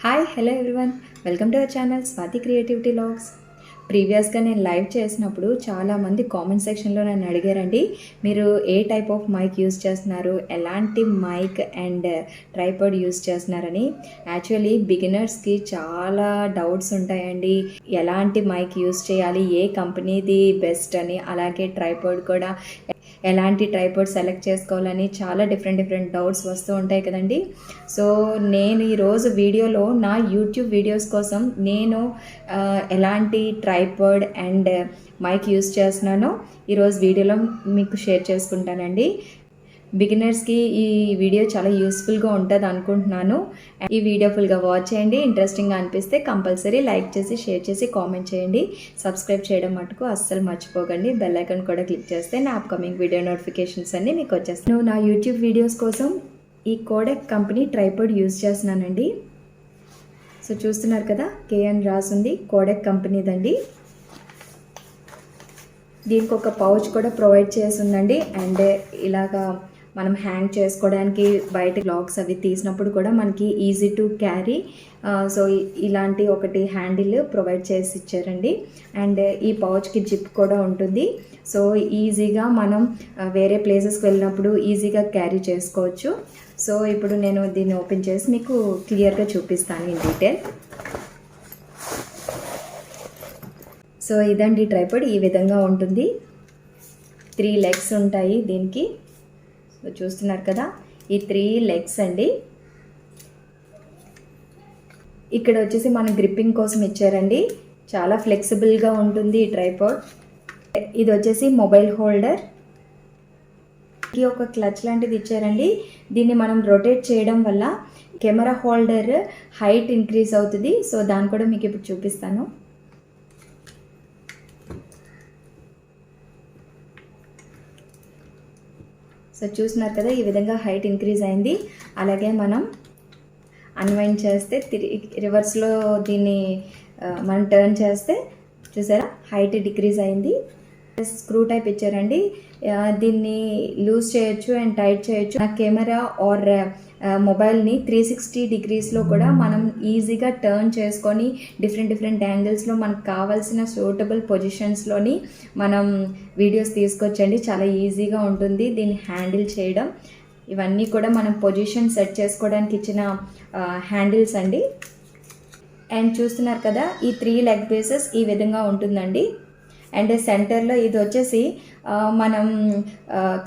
Hi hello everyone, welcome to our channel Swathi creativity logs. ప్రీవియస్గా నేను live చేసినప్పుడు చాలామంది కామెంట్ సెక్షన్లో నన్ను అడిగారండి, మీరు ఏ టైప్ ఆఫ్ మైక్ యూస్ చేస్తున్నారు, ఎలాంటి మైక్ అండ్ ట్రైపాడ్ యూస్ చేస్తున్నారని. యాక్చువల్లీ బిగినర్స్కి చాలా డౌట్స్ ఉంటాయండి, ఎలాంటి మైక్ యూస్ చేయాలి, ఏ కంపెనీది బెస్ట్ అని, అలాగే ట్రైపాడ్ కూడా ఎలాంటి ట్రైపాడ్ సెలెక్ట్ చేసుకోవాలని చాలా డిఫరెంట్ డౌట్స్ వస్తూ ఉంటాయి కదండి. సో నేను ఈరోజు వీడియోలో నా యూట్యూబ్ వీడియోస్ కోసం నేను ఎలాంటి ట్రైపాడ్ అండ్ మైక్ యూస్ చేస్తున్నానో ఈరోజు వీడియోలో మీకు షేర్ చేసుకుంటానండి. బిగినర్స్కి ఈ వీడియో చాలా యూస్ఫుల్గా ఉంటుంది అనుకుంటున్నాను. ఈ వీడియో ఫుల్గా వాచ్ చేయండి. ఇంట్రెస్టింగ్గా అనిపిస్తే కంపల్సరీ లైక్ చేసి, షేర్ చేసి, కామెంట్ చేయండి. సబ్స్క్రైబ్ చేయడం మటుకు అస్సలు మర్చిపోకండి. బెల్ ఐకాన్ కూడా క్లిక్ చేస్తే నా అప్కమింగ్ వీడియో నోటిఫికేషన్స్ అన్నీ మీకు వచ్చేస్తాయి. నేను నా యూట్యూబ్ వీడియోస్ కోసం ఈ కోడెక్ కంపెనీ ట్రైపాడ్ యూజ్ చేస్తున్నానండి. సో చూస్తున్నారు కదా, కేఎన్ రాసుంది, కోడెక్ కంపెనీదండి. దీనికి ఒక పౌచ్ కూడా ప్రొవైడ్ చేసి ఉందండి. అండ్ ఇలాగా మనం హ్యాంగ్ చేసుకోవడానికి బయట బ్లాగ్స్ అవి తీసినప్పుడు కూడా మనకి ఈజీ టు క్యారీ. సో ఇలాంటి ఒకటి హ్యాండిల్ ప్రొవైడ్ చేసి ఇచ్చారండి. అండ్ ఈ పౌచ్కి జిప్ కూడా ఉంటుంది. సో ఈజీగా మనం వేరే ప్లేసెస్కి వెళ్ళినప్పుడు ఈజీగా క్యారీ చేసుకోవచ్చు. సో ఇప్పుడు నేను దీన్ని ఓపెన్ చేసి మీకు క్లియర్గా చూపిస్తాను ఇన్ డీటెయిల్. సో ఇదండి ట్రైపాడ్, ఈ విధంగా ఉంటుంది. 3 లెగ్స్ ఉంటాయి దీనికి. సో చూస్తున్నారు కదా, ఈ 3 లెగ్స్ అండి. ఇక్కడ వచ్చేసి మన గ్రిప్పింగ్ కోసం ఇచ్చారండి. చాలా ఫ్లెక్సిబుల్గా ఉంటుంది ఈ ట్రైపాడ్. ఇది వచ్చేసి మొబైల్ హోల్డర్. ఒక క్లచ్ లాంటిది ఇచ్చారండి. దీన్ని మనం రొటేట్ చేయడం వల్ల కెమెరా హోల్డర్ హైట్ ఇంక్రీజ్ అవుతుంది. సో దాన్ని కూడా మీకు ఇప్పుడు చూపిస్తాను. సో చూస్తున్నారు కదా, ఈ విధంగా హైట్ ఇంక్రీజ్ అయింది. అలాగే మనం అన్వైండ్ చేస్తే రివర్స్లో దీన్ని మనం టర్న్ చేస్తే చూసారా, హైట్ డిక్రీజ్ అయింది. స్క్రూ టైప్ ఇచ్చారండి. దీన్ని లూజ్ చేయొచ్చు అండ్ టైట్ చేయొచ్చు. నా కెమెరా ఆర్ మొబైల్ని 360 డిగ్రీస్లో కూడా మనం ఈజీగా టర్న్ చేసుకొని డిఫరెంట్ యాంగిల్స్లో మనకు కావాల్సిన సూటబుల్ పొజిషన్స్లోని మనం వీడియోస్ తీసుకొచ్చండి. చాలా ఈజీగా ఉంటుంది దీన్ని హ్యాండిల్ చేయడం. ఇవన్నీ కూడా మనం పొజిషన్ సెట్ చేసుకోవడానికి ఇచ్చిన హ్యాండిల్స్ అండి. అండ్ చూస్తున్నారు కదా, ఈ 3 లెగ్ బేసెస్ ఈ విధంగా ఉంటుందండి. అండ్ సెంటర్లో ఇది వచ్చేసి మనం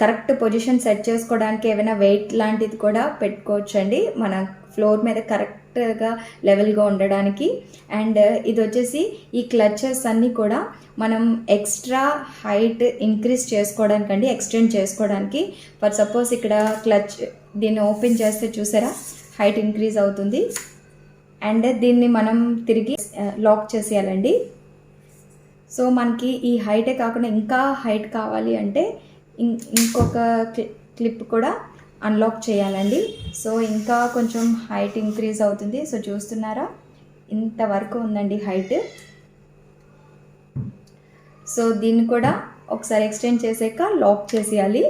కరెక్ట్ పొజిషన్ సెట్ చేసుకోవడానికి ఏమైనా వెయిట్ లాంటిది కూడా పెట్టుకోవచ్చండి, మన ఫ్లోర్ మీద కరెక్ట్గా లెవెల్గా ఉండడానికి. అండ్ ఇది వచ్చేసి ఈ క్లచెస్ అన్నీ కూడా మనం ఎక్స్ట్రా హైట్ ఇంక్రీజ్ చేసుకోవడానికి అండి, ఎక్స్టెండ్ చేసుకోవడానికి. ఫర్ సపోజ్ ఇక్కడ క్లచ్ దీన్ని ఓపెన్ చేస్తే చూసారా, హైట్ ఇంక్రీజ్ అవుతుంది. అండ్ దీన్ని మనం తిరిగి లాక్ చేసేయాలండి. సో మనకి ఈ హైటే కాకుండా ఇంకా హైట్ కావాలి అంటే ఇంకొక క్లిప్ కూడా అన్లాక్ చేయాలండి. సో ఇంకా కొంచెం హైట్ ఇంక్రీజ్ అవుతుంది. సో చూస్తున్నారా, ఇంతవరకు ఉందండి హైట్. సో దీన్ని కూడా ఒకసారి ఎక్స్టెండ్ చేసాక లాక్ చేసేయాలి,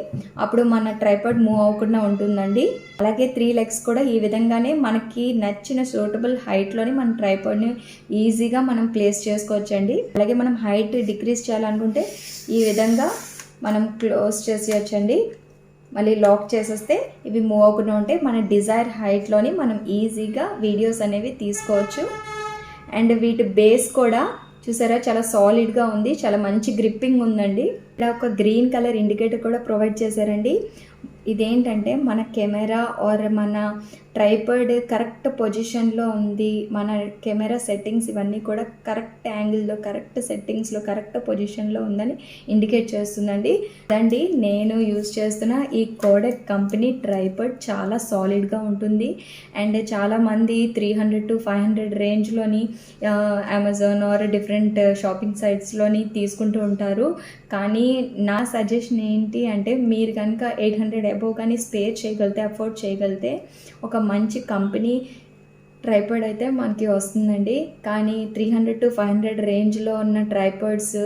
అప్పుడు మన ట్రైపాడ్ మూవ్ అవ్వకుండా ఉంటుందండి. అలాగే 3 లెగ్స్ కూడా ఈ విధంగానే మనకి నచ్చిన సూటబుల్ హైట్లోని మన ట్రైపాడ్ని ఈజీగా మనం ప్లేస్ చేసుకోవచ్చండి. అలాగే మనం హైట్ డిక్రీజ్ చేయాలనుకుంటే ఈ విధంగా మనం క్లోజ్ చేసేయచ్చండి. మళ్ళీ లాక్ చేసేస్తే ఇవి మూవ్ అవ్వకుండా ఉంటే మన డిజైర్ హైట్లోని మనం ఈజీగా వీడియోస్ అనేవి తీసుకోవచ్చు. అండ్ వీటి బేస్ కూడా చూసారా, చాలా సాలిడ్గా ఉంది, చాలా మంచి గ్రిప్పింగ్ ఉందండి. ఇక్కడ ఒక గ్రీన్ కలర్ ఇండికేటర్ కూడా ప్రొవైడ్ చేశారండి. ఇదేంటంటే మన కెమెరా ఆర్ మన ట్రైపాడ్ కరెక్ట్ పొజిషన్లో ఉంది, మన కెమెరా సెట్టింగ్స్ ఇవన్నీ కూడా కరెక్ట్ యాంగిల్లో, కరెక్ట్ సెట్టింగ్స్లో, కరెక్ట్ పొజిషన్లో ఉందని ఇండికేట్ చేస్తుందండి. అదండి నేను యూజ్ చేస్తున్న ఈ కోడెక్ కంపెనీ ట్రైపాడ్. చాలా సాలిడ్గా ఉంటుంది. అండ్ చాలామంది 300 to 500 రేంజ్లోని అమెజాన్ ఆర్ డిఫరెంట్ షాపింగ్ సైట్స్లోని తీసుకుంటూ ఉంటారు. కానీ నా సజెషన్ ఏంటి అంటే, మీరు కనుక 800 అబోవ్ కానీ స్పేర్ చేయగలిగితే, అఫోర్డ్ చేయగలిగితే ఒక మంచి కంపెనీ ట్రైపాడ్ అయితే మనకి వస్తుందండి. కానీ 300 to 500 రేంజ్లో ఉన్న ట్రైపాడ్స్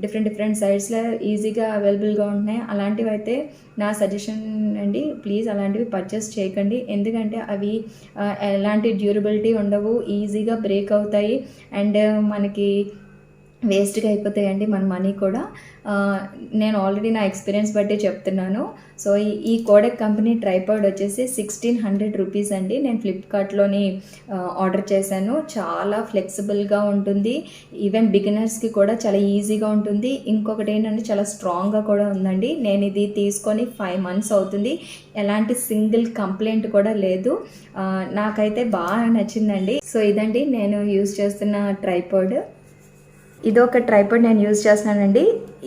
డిఫరెంట్ సైడ్స్లో ఈజీగా అవైలబుల్గా ఉంటున్నాయి. అలాంటివి అయితే నా సజెషన్ అండి. ప్లీజ్ అలాంటివి పర్చేస్ చేయకండి. ఎందుకంటే అవి ఎలాంటి డ్యూరబిలిటీ ఉండవు, ఈజీగా బ్రేక్ అవుతాయి అండ్ మనకి వేస్ట్గా అయిపోతాయండి మన మనీ కూడా. నేను ఆల్రెడీ నా ఎక్స్పీరియన్స్ బట్టి చెప్తున్నాను. సో ఈ కోడెక్ కంపెనీ ట్రైపాడ్ వచ్చేసి 1600 రూపీస్ అండి. నేను ఫ్లిప్కార్ట్లోని ఆర్డర్ చేశాను. చాలా ఫ్లెక్సిబుల్గా ఉంటుంది, ఈవెన్ బిగినర్స్కి కూడా చాలా ఈజీగా ఉంటుంది. ఇంకొకటి ఏంటంటే చాలా స్ట్రాంగ్గా కూడా ఉందండి. నేను ఇది తీసుకొని 5 months అవుతుంది. ఎలాంటి సింగిల్ కంప్లైంట్ కూడా లేదు. నాకైతే బాగా నచ్చిందండి. సో ఇదండి నేను యూజ్ చేస్తున్న ట్రైపాడ్. ఇదొక ట్రైపాడ్ నేను యూజ్ చేస్తున్నానండి.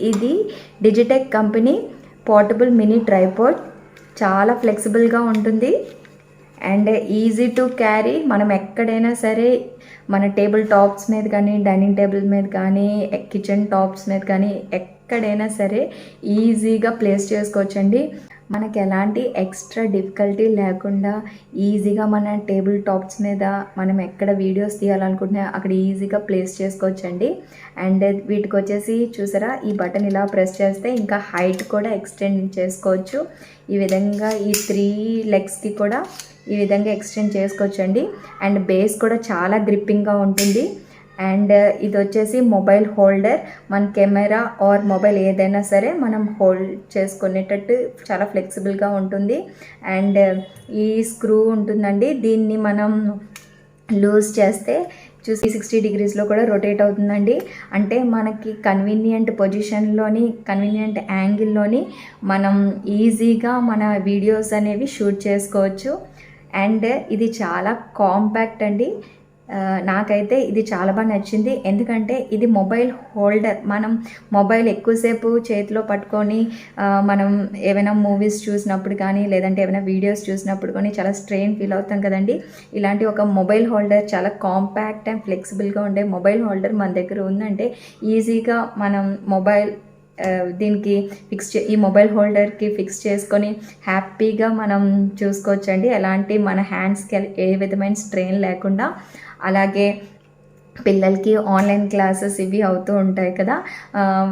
ఇది Digitek company portable mini tripod. చాలా ఫ్లెక్సిబుల్గా ఉంటుంది అండ్ ఈజీ టు క్యారీ. మనం ఎక్కడైనా సరే మన టేబుల్ టాప్స్ మీద కానీ, డైనింగ్ టేబుల్ మీద కానీ, కిచెన్ టాప్స్ మీద కానీ ఎక్కడైనా సరే ఈజీగా ప్లేస్ చేసుకోవచ్చండి. మనకి ఎలాంటి ఎక్స్ట్రా డిఫికల్టీ లేకుండా ఈజీగా మన టేబుల్ టాప్స్ మీద మనం ఎక్కడ వీడియోస్ తీయాలనుకుంటున్నా అక్కడ ఈజీగా ప్లేస్ చేసుకోవచ్చండి. అండ్ వీటికి వచ్చేసి చూసారా, ఈ బటన్ ఇలా ప్రెస్ చేస్తే ఇంకా హైట్ కూడా ఎక్స్టెండ్ చేసుకోవచ్చు. ఈ విధంగా ఈ 3 లెగ్స్కి కూడా ఈ విధంగా ఎక్స్టెండ్ చేసుకోవచ్చండి. అండ్ బేస్ కూడా చాలా గ్రిప్పింగ్గా ఉంటుంది. అండ్ ఇది వచ్చేసి మొబైల్ హోల్డర్. మన కెమెరా ఆర్ మొబైల్ ఏదైనా సరే మనం హోల్డ్ చేసుకునేటట్టు చాలా ఫ్లెక్సిబుల్గా ఉంటుంది. అండ్ ఈ స్క్రూ ఉంటుందండి, దీన్ని మనం లూజ్ చేస్తే చూసి 60 degreesలో కూడా రొటేట్ అవుతుందండి. అంటే మనకి కన్వీనియంట్ పొజిషన్లోని, కన్వీనియంట్ యాంగిల్లోని మనం ఈజీగా మన వీడియోస్ అనేవి షూట్ చేసుకోవచ్చు. అండ్ ఇది చాలా కాంపాక్ట్ అండి. నాకైతే ఇది చాలా బాగా నచ్చింది. ఎందుకంటే ఇది మొబైల్ హోల్డర్. మనం మొబైల్ ఎక్కువసేపు చేతిలో పట్టుకొని మనం ఏమైనా మూవీస్ చూసినప్పుడు కానీ, లేదంటే ఏమైనా వీడియోస్ చూసినప్పుడు కానీ చాలా స్ట్రెయిన్ ఫీల్ అవుతాం కదండి. ఇలాంటి ఒక మొబైల్ హోల్డర్, చాలా కాంపాక్ట్ అండ్ ఫ్లెక్సిబుల్గా ఉండే మొబైల్ హోల్డర్ మన దగ్గర ఉందంటే ఈజీగా మనం మొబైల్ దీనికి ఈ మొబైల్ హోల్డర్కి ఫిక్స్ చేసుకొని హ్యాపీగా మనం చూసుకోవచ్చండి. ఎలాంటి మన హ్యాండ్స్కి ఏ విధమైన స్ట్రెయిన్ లేకుండా. అలాగే పిల్లలకి ఆన్లైన్ క్లాసెస్ ఇవి అవుతూ ఉంటాయి కదా,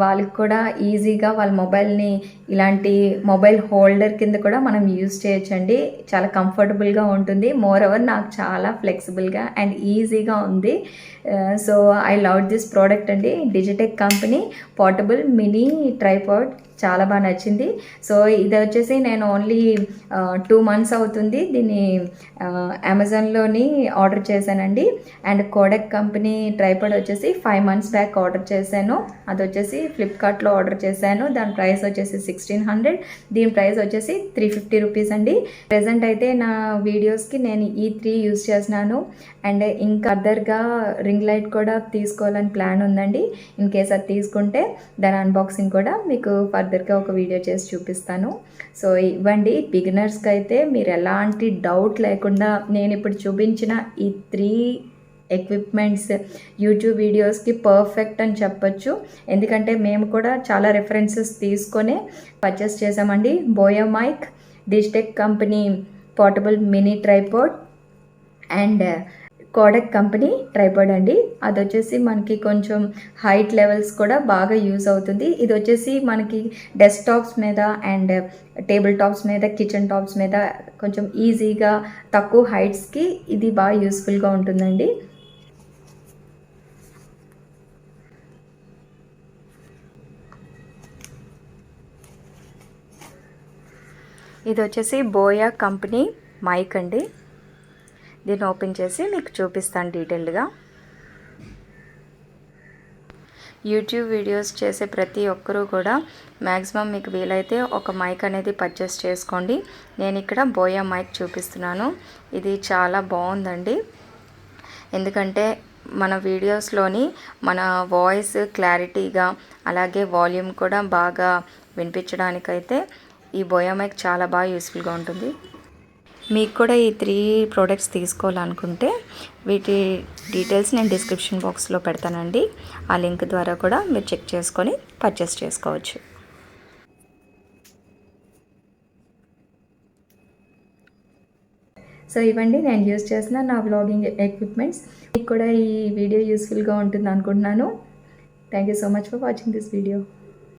వాళ్ళకి కూడా ఈజీగా వాళ్ళ మొబైల్ని ఇలాంటి మొబైల్ హోల్డర్ కింద కూడా మనం యూజ్ చేయొచ్చండి. చాలా కంఫర్టబుల్గా ఉంటుంది. మోర్ ఓవర్ నాకు చాలా ఫ్లెక్సిబుల్గా అండ్ ఈజీగా ఉంది. So I love this product అండి. Digitek company portable mini tripod చాలా బాగా నచ్చింది. సో ఇది వచ్చేసి నేను ఓన్లీ 2 months అవుతుంది దీన్ని అమెజాన్లోని ఆర్డర్ చేశానండి. అండ్ కోడెక్ కంపెనీ ట్రైపాడ్ వచ్చేసి 5 months బ్యాక్ ఆర్డర్ చేశాను. అది వచ్చేసి ఫ్లిప్కార్ట్లో ఆర్డర్ చేశాను. దాని ప్రైస్ వచ్చేసి 1600, దీని ప్రైస్ వచ్చేసి 350 రూపీస్ అండి. ప్రెజెంట్ అయితే నా వీడియోస్కి నేను ఈ 3 యూజ్ చేస్తున్నాను. అండ్ ఇంకా అదర్గా రింగ్ లైట్ కూడా తీసుకోవాలని ప్లాన్ ఉందండి. ఇన్ కేస్ అది తీసుకుంటే దాని అన్బాక్సింగ్ కూడా మీకు ఫర్దర్గా ఒక వీడియో చేసి చూపిస్తాను. సో ఇవ్వండి, బిగినర్స్కి అయితే మీరు ఎలాంటి డౌట్ లేకుండా నేను ఇప్పుడు చూపించిన ఈ 3 ఎక్విప్మెంట్స్ యూట్యూబ్ వీడియోస్కి పర్ఫెక్ట్ అని చెప్పొచ్చు. ఎందుకంటే మేము కూడా చాలా రెఫరెన్సెస్ తీసుకొని పర్చేస్ చేసామండి. Boya mic, Digitek company portable mini tripod and Kodak company tripod అండి. అది వచ్చేసి మనకి కొంచెం హైట్ లెవెల్స్ కూడా బాగా యూజ్ అవుతుంది. ఇది వచ్చేసి మనకి డెస్క్టాప్స్ మీద అండ్ టేబుల్ టాప్స్ మీద, కిచెన్ టాప్స్ మీద కొంచెం ఈజీగా తక్కువ హైట్స్కి ఇది బాగా యూస్ఫుల్గా ఉంటుందండి. ఇది వచ్చేసి బోయా కంపెనీ మైక్ అండి. దీన్ని ఓపెన్ చేసి మీకు చూపిస్తాను డీటెయిల్డ్గా. యూట్యూబ్ వీడియోస్ చేసే ప్రతి ఒక్కరూ కూడా మ్యాక్సిమం మీకు వీలైతే ఒక మైక్ అనేది పర్చేస్ చేసుకోండి. నేను ఇక్కడ బోయా మైక్ చూపిస్తున్నాను. ఇది చాలా బాగుందండి. ఎందుకంటే మన వీడియోస్లోని మన వాయిస్ క్లారిటీగా, అలాగే వాల్యూమ్ కూడా బాగా వినిపించడానికైతే ఈ బోయా మైక్ చాలా బాగా యూస్ఫుల్గా ఉంటుంది. మీకు కూడా ఈ 3 ప్రోడక్ట్స్ తీసుకోవాలనుకుంటే వీటి డీటెయిల్స్ నేను డిస్క్రిప్షన్ బాక్స్లో పెడతానండి. ఆ లింక్ ద్వారా కూడా మీరు చెక్ చేసుకొని పర్చేస్ చేసుకోవచ్చు. సో ఇవ్వండి నేను యూస్ చేసిన నా వ్లాగింగ్ ఎక్విప్మెంట్స్. మీకు కూడా ఈ వీడియో యూస్ఫుల్గా ఉంటుంది అనుకుంటున్నాను. Thank you so much for watching this video.